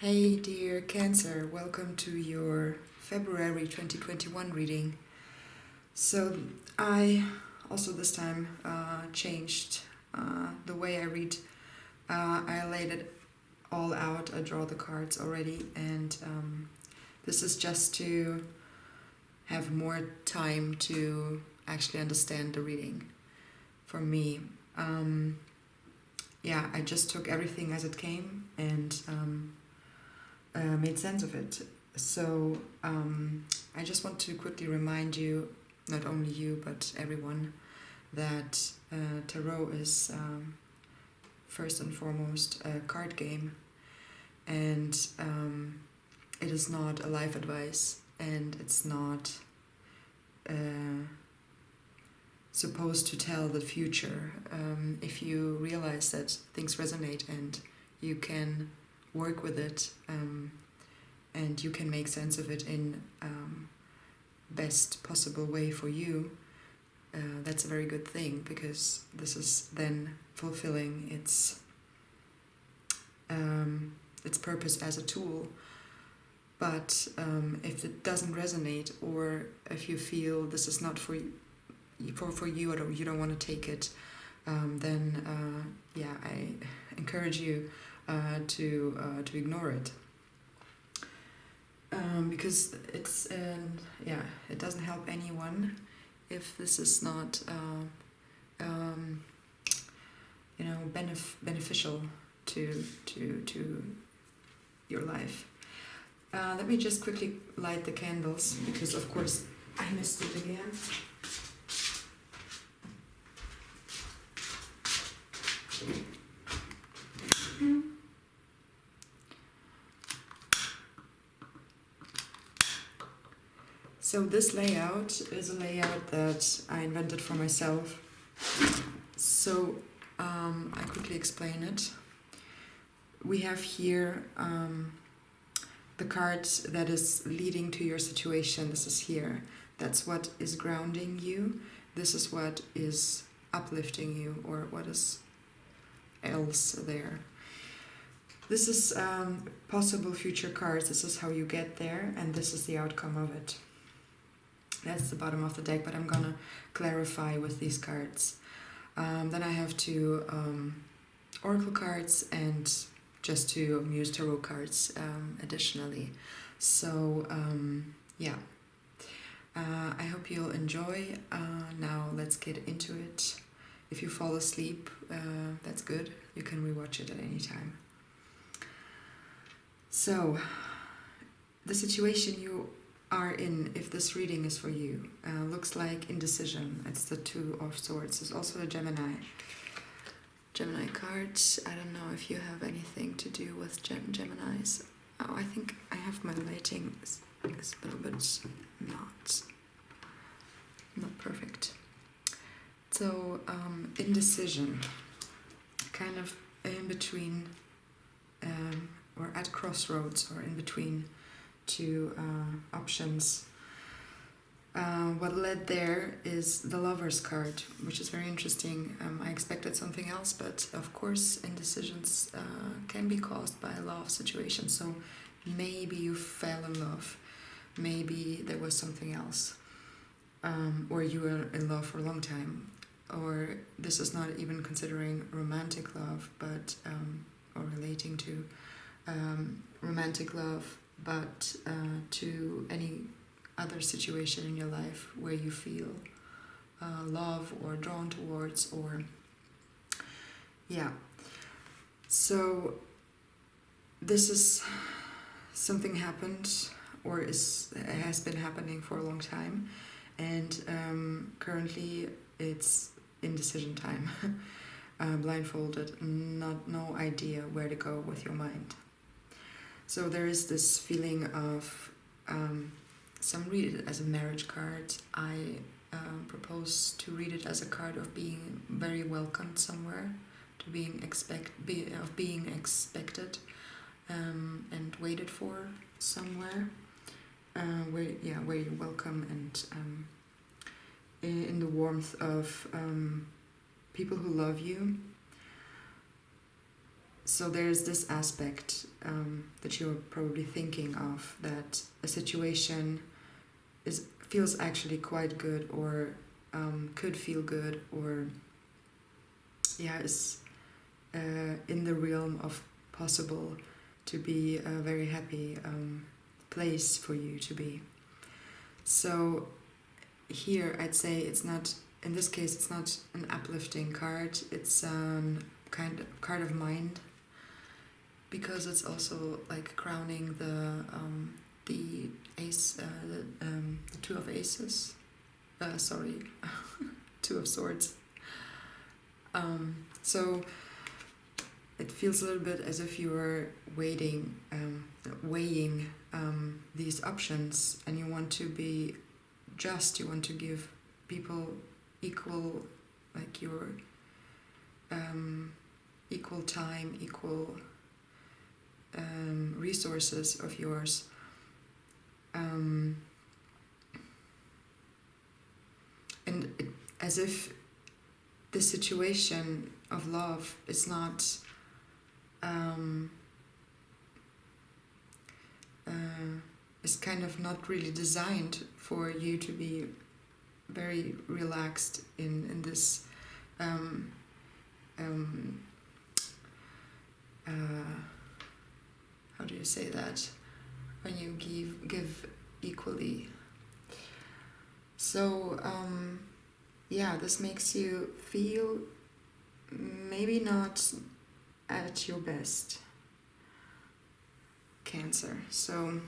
Hey dear Cancer, welcome to your February 2021 reading. So I also this time changed the way I read. I laid it all out, I draw the cards already, and this is just to have more time to actually understand the reading for me. I just took everything as it came and made sense of it. So I just want to quickly remind you, not only you but everyone, that tarot is first and foremost a card game, and it is not a life advice, and it's not supposed to tell the future. If you realize that things resonate and you can work with it, and you can make sense of it in best possible way for you, that's a very good thing, because this is then fulfilling its purpose as a tool. But if it doesn't resonate, or if you feel this is not for you, or you don't want to take it, then I encourage you to ignore it, because it's it doesn't help anyone if this is not beneficial to your life. Let me just quickly light the candles, because of course I missed it again. So this layout is a layout that I invented for myself. So I quickly explain it. We have here the cards that is leading to your situation. This is here. That's what is grounding you. This is what is uplifting you, or what is else there. This is possible future cards. This is how you get there, and this is the outcome of it. That's the bottom of the deck, but I'm gonna clarify with these cards. Then I have two oracle cards and just two Muse tarot cards additionally. So I hope you'll enjoy. Now let's get into it. If you fall asleep, that's good. You can rewatch it at any time. So the situation you are in, if this reading is for you, looks like indecision. It's the Two of Swords. It's also a Gemini cards. I don't know if you have anything to do with Geminis. Oh, I think I have my lighting is a little bit not perfect. So indecision, kind of in between, or at crossroads, or in between two options. What led there is the Lover's card, which is very interesting. I expected something else, but of course indecisions can be caused by a love situation. So maybe you fell in love, maybe there was something else, or you were in love for a long time, or this is not even considering romantic love, but or relating to romantic love, but to any other situation in your life where you feel love or drawn towards, or so this is something happened, or has been happening for a long time, and currently it's indecision time. Blindfolded, no idea where to go with your mind. So there is this feeling of, some read it as a marriage card. I propose to read it as a card of being very welcomed somewhere, to being expected, and waited for somewhere, where you're welcome, and in the warmth of people who love you. So there's this aspect that you're probably thinking of, that a situation feels actually quite good, or could feel good, or is in the realm of possible to be a very happy place for you to be. So here I'd say it's not, in this case it's not an uplifting card, it's kind of card of mind, because it's also like crowning the ace, the two of aces, two of swords. So it feels a little bit as if you were weighing these options, and you want to be just, you want to give people equal, like your equal time, equal resources of yours. And as if the situation of love is not is kind of not really designed for you to be very relaxed in this how do you say that, when you give equally. So this makes you feel maybe not at your best, Cancer. So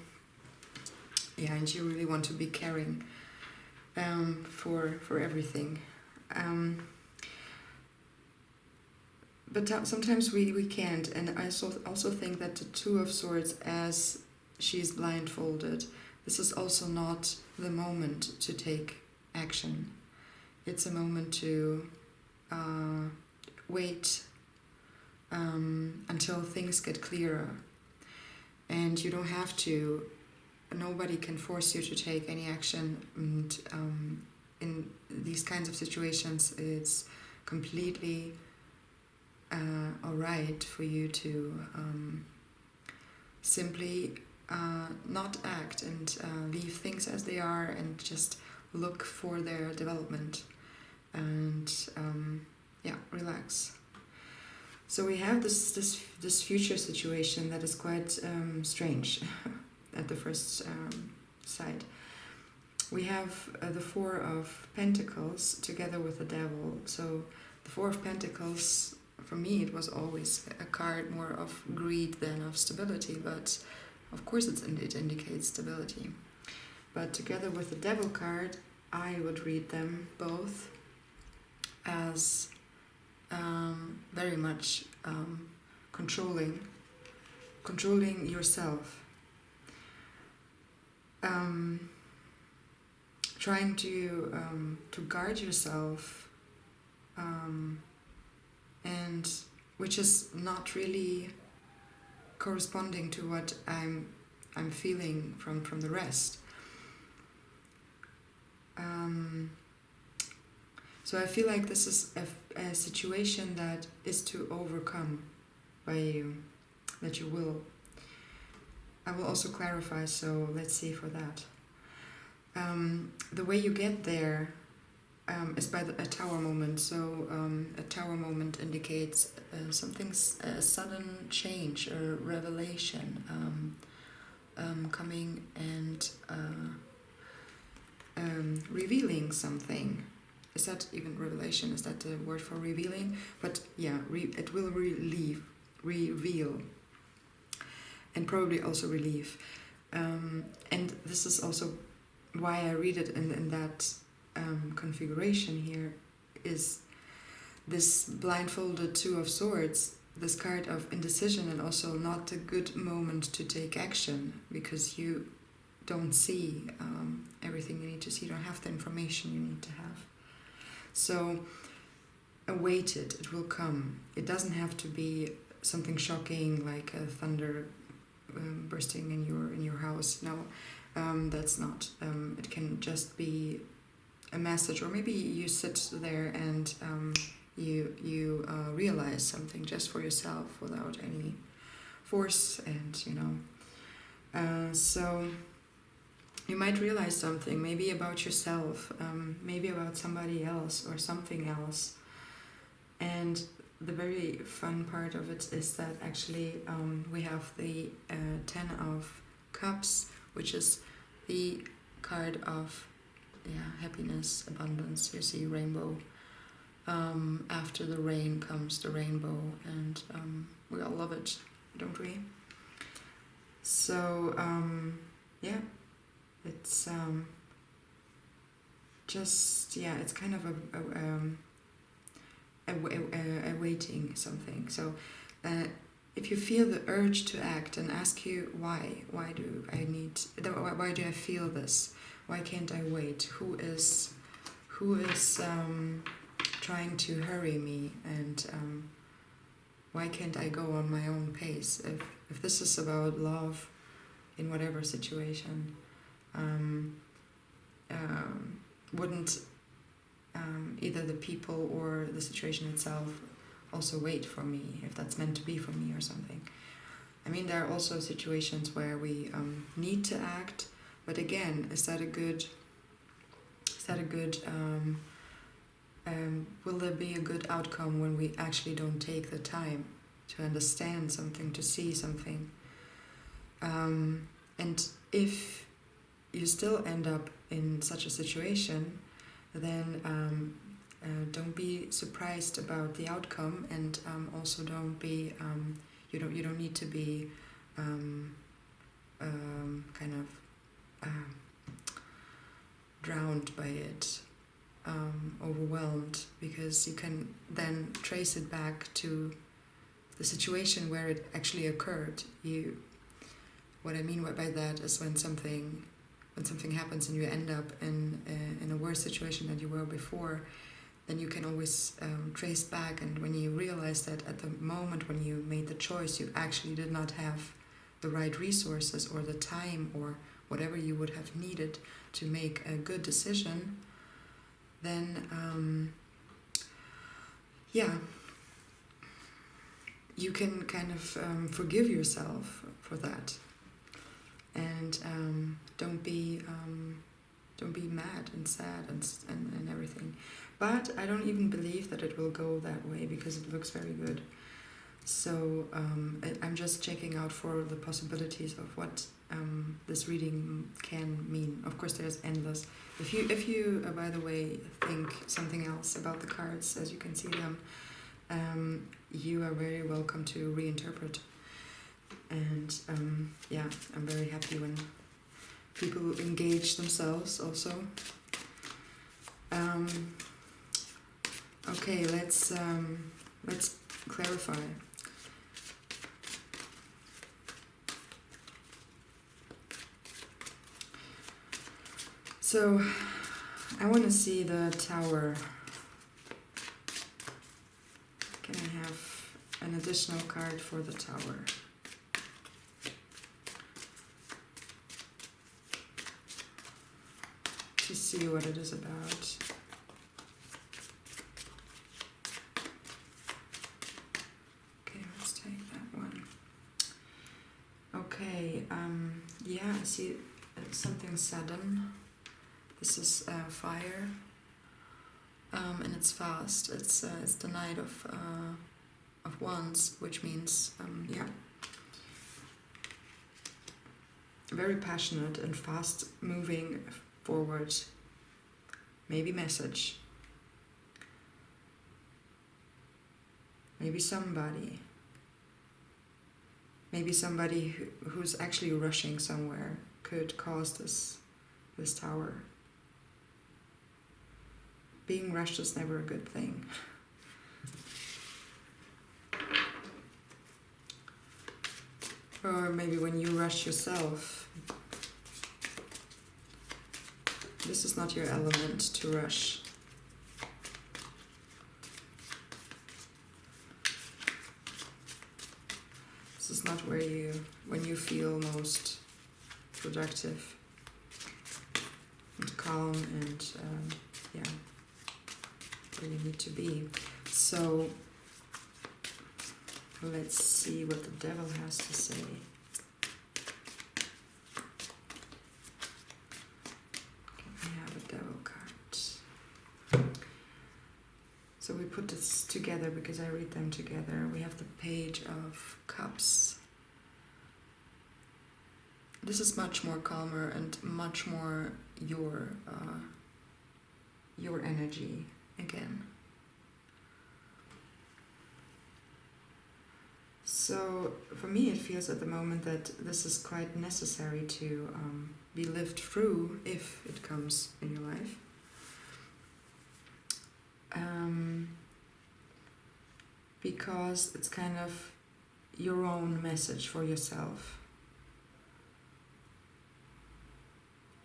and you really want to be caring for everything. But sometimes we can't, and I also think that the Two of Swords, as she's blindfolded, this is also not the moment to take action. It's a moment to wait until things get clearer. And you don't have to, nobody can force you to take any action. And in these kinds of situations, it's completely alright for you to simply not act and leave things as they are and just look for their development and relax. So we have this future situation that is quite strange at the first sight. We have the Four of Pentacles together with the Devil. So the Four of Pentacles, for me, it was always a card more of greed than of stability, but of course it indicates stability. But together with the Devil card, I would read them both as very much controlling yourself, trying to guard yourself, and which is not really corresponding to what I'm feeling from the rest. So I feel like this is a situation that is to overcome by you, that you will. I will also clarify, so let's see for that. The way you get there is by a tower moment. So a tower moment indicates something's a sudden change, a revelation coming and revealing something. Is that even revelation? Is that the word for revealing? But it will reveal, and probably also relieve. And this is also why I read it in that configuration here, is this blindfolded Two of Swords, this card of indecision, and also not a good moment to take action because you don't see everything you need to see, you don't have the information you need to have. So await it, it will come. It doesn't have to be something shocking like a thunder bursting in your house. No, that's not. It can just be a message, or maybe you sit there and you realize something just for yourself without any force, and you know, so you might realize something, maybe about yourself, maybe about somebody else or something else. And the very fun part of it is that actually we have the 10 of Cups, which is the card of happiness, abundance. You see rainbow. After the rain comes the rainbow, and we all love it, don't we? So yeah, it's just, yeah, it's kind of awaiting something. So if you feel the urge to act, and ask you why do I feel this? Why can't I wait? Who is trying to hurry me, and why can't I go on my own pace? If this is about love in whatever situation, wouldn't either the people or the situation itself also wait for me, if that's meant to be for me or something? I mean, there are also situations where we need to act, but again, is that a good will there be a good outcome when we actually don't take the time to understand something, to see something? And if you still end up in such a situation, then don't be surprised about the outcome, and also don't be you don't need to be kind of drowned by it, overwhelmed, because you can then trace it back to the situation where it actually occurred. What I mean by that is when something happens and you end up in a worse situation than you were before, then you can always trace back, and when you realize that at the moment when you made the choice you actually did not have the right resources or the time or whatever you would have needed to make a good decision, then you can kind of forgive yourself for that, and don't be mad and sad and everything. But I don't even believe that it will go that way, because it looks very good. So I'm just checking out for the possibilities of what this reading can mean. Of course, there's endless. If you by the way, think something else about the cards as you can see them, you are very welcome to reinterpret. And I'm very happy when people engage themselves also. Okay, let's clarify. So I want to see the Tower. Can I have an additional card for the Tower? To see what it is about. Okay, let's take that one. Okay, I see something sudden. This is fire, and it's fast. It's the Knight of Wands, which means very passionate and fast moving forward. Maybe message. Maybe somebody who's actually rushing somewhere could cause this Tower. Being rushed is never a good thing. Or maybe when you rush yourself, this is not your element to rush. This is not when you feel most productive and calm and where you need to be. So let's see what the devil has to say. We have a devil card. So we put this together because I read them together. We have the Page of Cups. This is much more calmer and much more your energy again. So for me it feels at the moment that this is quite necessary to be lived through if it comes in your life. Because it's kind of your own message for yourself.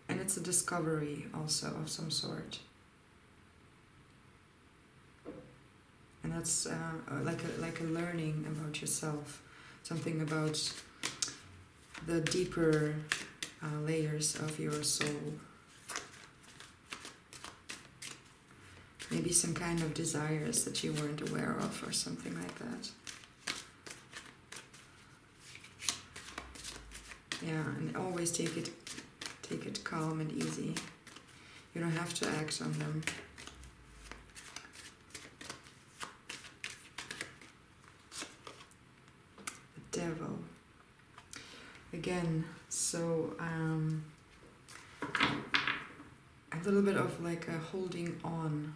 And it's a discovery also of some sort. And that's like a learning about yourself, something about the deeper layers of your soul. Maybe some kind of desires that you weren't aware of or something like that. Yeah, and always take it calm and easy. You don't have to act on them. The Devil. Again, so a little bit of like a holding on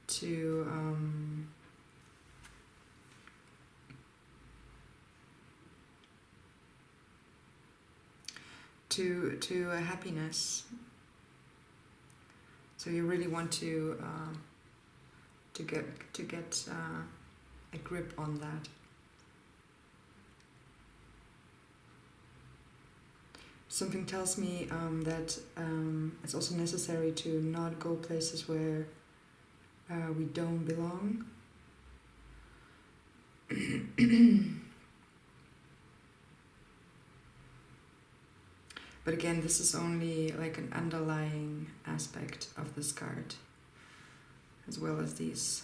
to a happiness. So you really want to get a grip on that. Something tells me that it's also necessary to not go places where we don't belong. But again, this is only like an underlying aspect of this card, as well as these.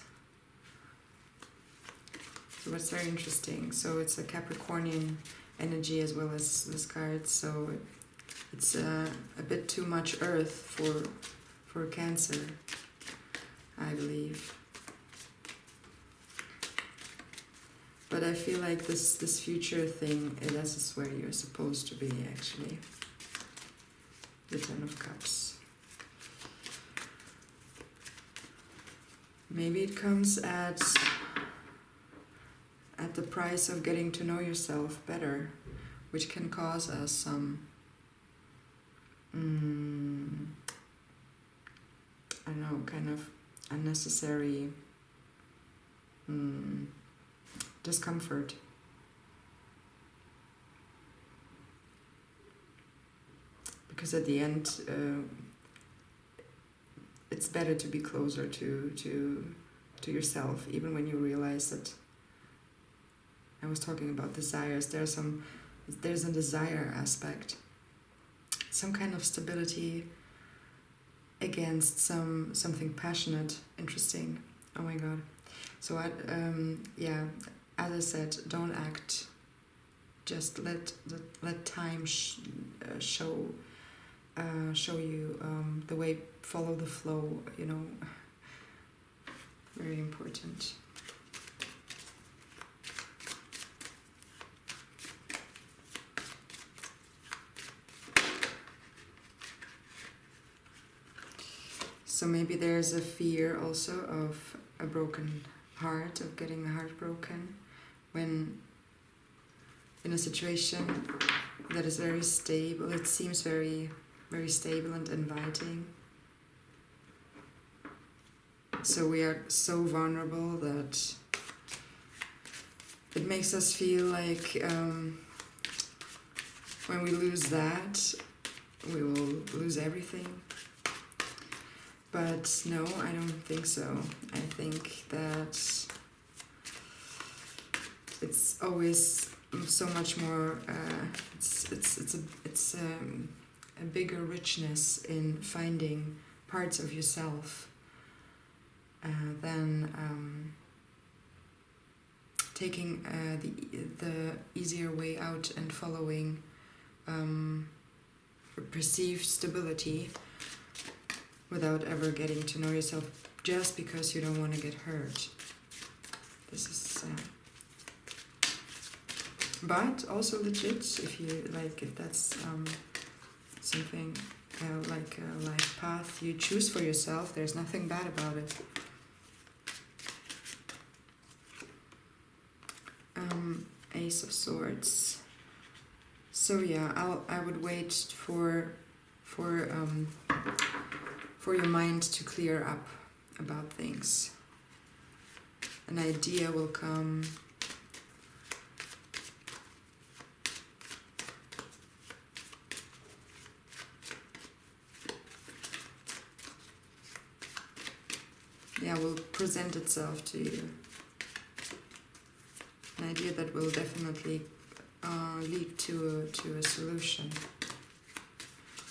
So it's very interesting. So it's a Capricornian energy as well as this card. So it's a bit too much earth for Cancer, I believe. But I feel like this future thing, this is where you're supposed to be, actually. The Ten of Cups. Maybe it comes at the price of getting to know yourself better, which can cause us some I don't know, kind of unnecessary discomfort. Because at the end, it's better to be closer to yourself, even when you realize that. I was talking about desires. There's a desire aspect, some kind of stability against something passionate, interesting. Oh my God! So as I said, don't act. Just let time show you the way. Follow the flow. You know, very important. So maybe there's a fear also of a broken heart, of getting the heart broken, when in a situation that is very stable. It seems very, very stable and inviting. So we are so vulnerable that it makes us feel like when we lose that, we will lose everything. But no, I don't think so. I think that it's always so much more. It's a bigger richness in finding parts of yourself then taking the easier way out and following perceived stability without ever getting to know yourself just because you don't want to get hurt. This is but also legit if you like, if that's something like a life path you choose for yourself. There's nothing bad about it. Ace of Swords. So yeah, I would wait for your mind to clear up about things. An idea will come. Yeah, will present itself to you. An idea that will definitely lead to a solution.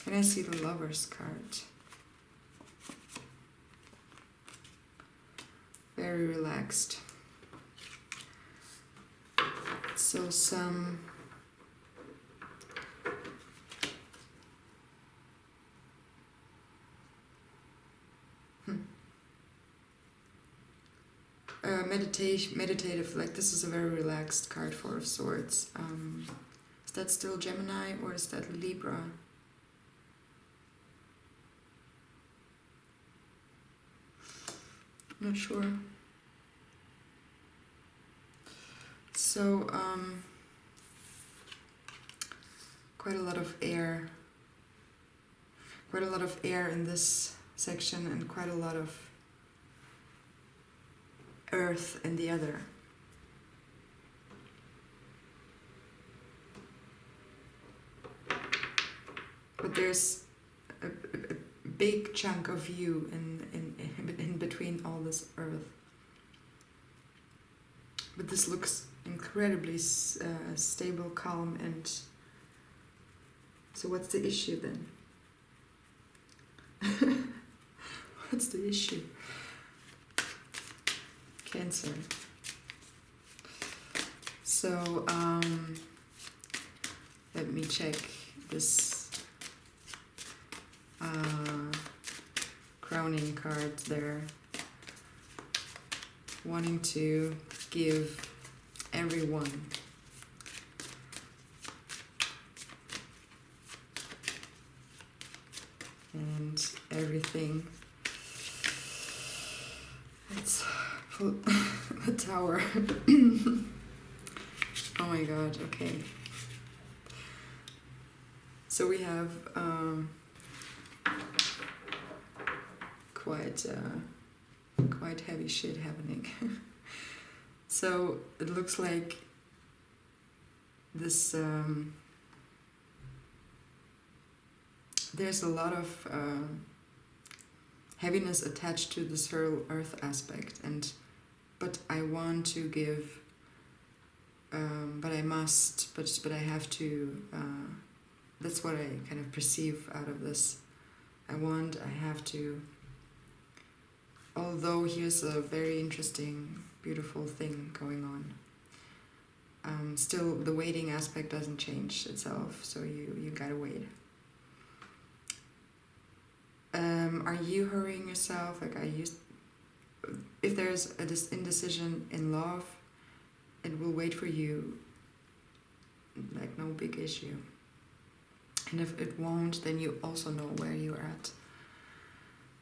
Can I see the Lover's card? Very relaxed. So some meditative, like this is a very relaxed card, Four of Swords. Is that still Gemini or is that Libra? I'm not sure. So quite a lot of air in this section and quite a lot of earth in the other. But there's a big chunk of you in between all this earth. But this looks incredibly stable, calm, and so what's the issue then? What's the issue? Cancer. So let me check this crowning card there. Wanting to give everyone and everything. Let's pull the Tower. Oh my god, okay. So we have quite heavy shit happening. So it looks like this there's a lot of heaviness attached to this whole earth aspect, but I want to give, but I must, but I have to, that's what I kind of perceive out of this. I have to, although here's a very interesting, beautiful thing going on. Still, the waiting aspect doesn't change itself, so you gotta wait. Are you hurrying yourself? Like, if there's this indecision in love, it will wait for you, like no big issue. And if it won't, then you also know where you're at.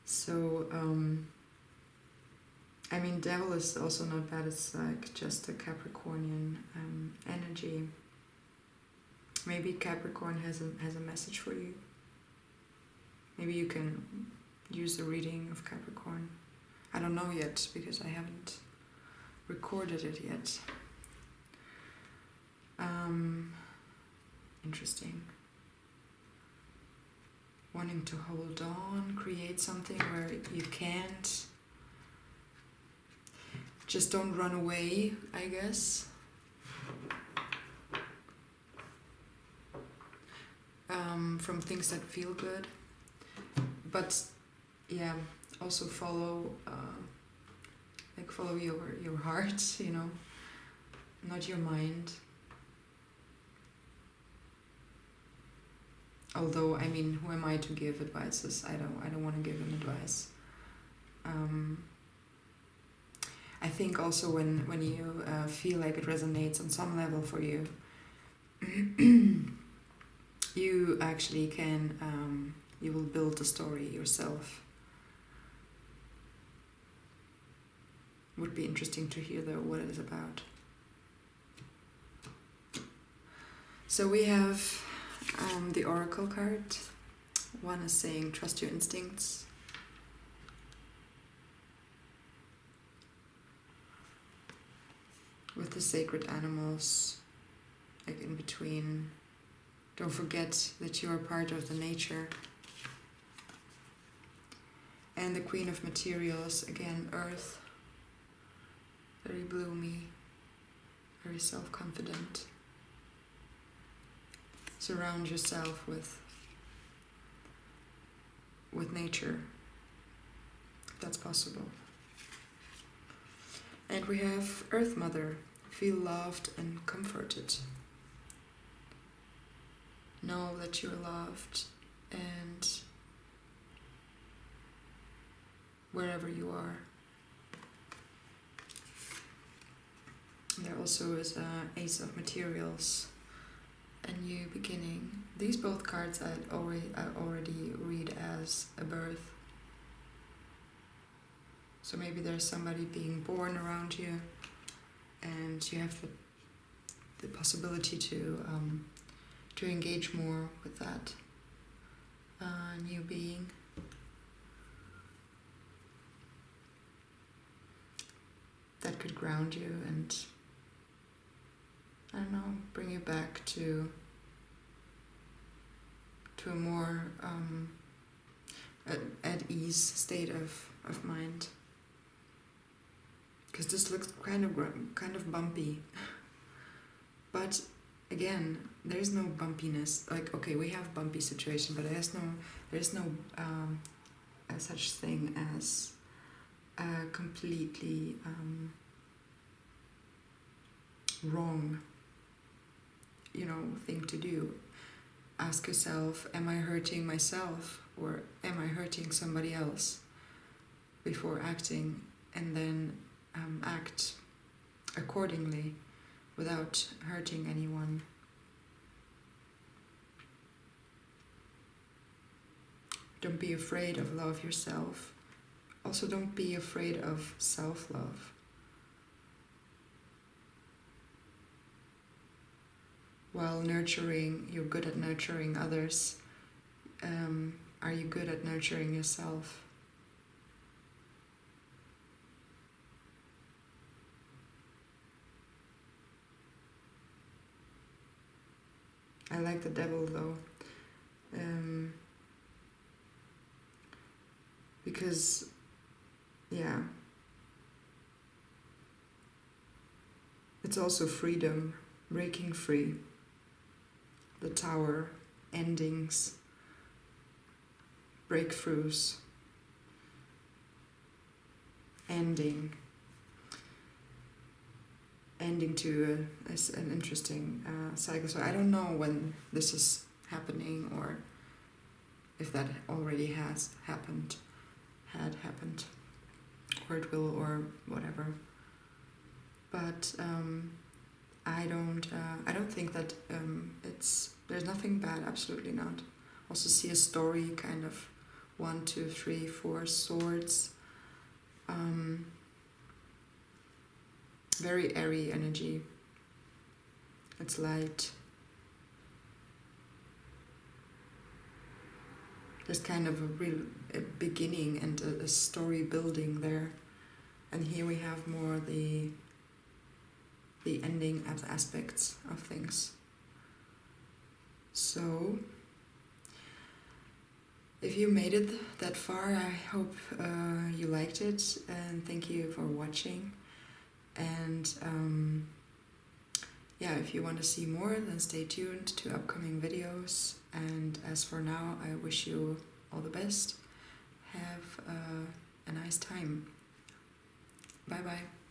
So, I mean, Devil is also not bad. It's like just a Capricornian energy. Maybe Capricorn has a message for you. Maybe you can use the reading of Capricorn. I don't know yet because I haven't recorded it yet. Interesting. Wanting to hold on, create something where you can't. Just don't run away, I guess. From things that feel good. But yeah, also follow follow your heart, you know, not your mind. Although, I mean, who am I to give advices? I don't want to give him advice. I think also when you feel like it resonates on some level for you, you actually can, you will build the story yourself. Would be interesting to hear though what it is about. So we have the Oracle card. One is saying trust your instincts. With the sacred animals, like in between. Don't forget that you are part of the nature. And the Queen of Materials, again, Earth. Very bloomy, very self-confident. Surround yourself with nature, if that's possible. And we have Earth Mother. Feel loved and comforted. Know that you're loved, and wherever you are. There also is an Ace of Materials, a new beginning. These both cards I already read as a birth. So maybe there's somebody being born around you, and you have the possibility to engage more with that new being. That could ground you and, I don't know, bring you back to a more at ease state of mind. Because this looks kind of bumpy. But again, there's no bumpiness. Like, okay, we have bumpy situation, but there's no such thing as a completely wrong, you know, thing to do. Ask yourself, am I hurting myself or am I hurting somebody else before acting, and then act accordingly without hurting anyone. Don't be afraid of love yourself. Also, don't be afraid of self-love. While nurturing, you're good at nurturing others. Are you good at nurturing yourself? I like the devil though, because, yeah, it's also freedom, breaking free, the Tower, endings, breakthroughs, ending to an interesting cycle. So I don't know when this is happening, or if that already has happened, or it will, or whatever. But I don't think that there's nothing bad. Absolutely not. Also see a story, kind of 1, 2, 3, 4 swords. Very airy energy. It's light. There's kind of a beginning and a story building there. And here we have more the ending aspects of things. So, if you made it that far, I hope you liked it, and thank you for watching. And yeah, if you want to see more, then stay tuned to upcoming videos. And as for now, I wish you all the best. Have a nice time. Bye bye.